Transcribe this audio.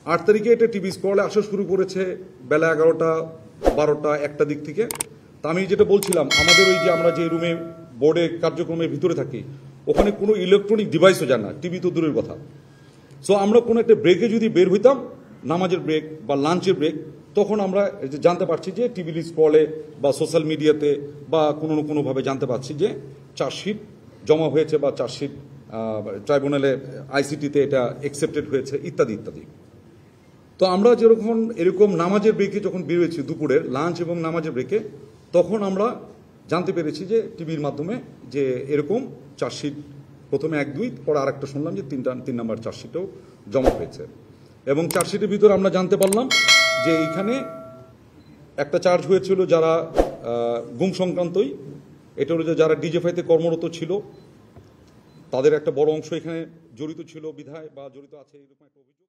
8 তারিখে এটা টিভি স্ক্রলে আসা শুরু করেছে বেলা 11টা 12টা 1টা দিক থেকে। তা আমি যেটা বলছিলাম, আমাদের ওই যে আমরা যে রুমে বোর্ডে কার্যক্রমের ভিতরে থাকি, ওখানে কোনো ইলেকট্রনিক ডিভাইসও যায় না, টিভি তো দূরের কথা। সো আমরা কোনো একটা ব্রেকে যদি বের হইতাম, নামাজের ব্রেক বা লাঞ্চের ব্রেক, তখন আমরা জানতে পারছি যে টিভি স্ক্রলে বা সোশ্যাল মিডিয়াতে বা কোনো না কোনোভাবে জানতে পারছি যে চার্জশিট জমা হয়েছে বা চার্জশিট ট্রাইব্যুনালে আইসিটিতে এটা অ্যাকসেপ্টেড হয়েছে ইত্যাদি ইত্যাদি। তো আমরা যেরকম এরকম নামাজের ব্রেকে যখন বেরোয়েছি দুপুরের লাঞ্চ এবং নামাজের ব্রেকে, তখন আমরা জানতে পেরেছি যে টিভির মাধ্যমে যে এরকম চার্জশিট প্রথমে 1-2, পরে আরেকটা শুনলাম যে 3 নম্বর চার্জশিটও জমা হয়েছে। এবং চার্জশিটের ভিতরে আমরা জানতে পারলাম যে এইখানে একটা চার্জ হয়েছিল যারা গুম সংক্রান্তই, এটা হলো যে যারা ডিজিএফআইতে কর্মরত ছিল তাদের একটা বড় অংশ এখানে জড়িত ছিল বিধায় বা জড়িত আছে এরকম একটা অভিযোগ।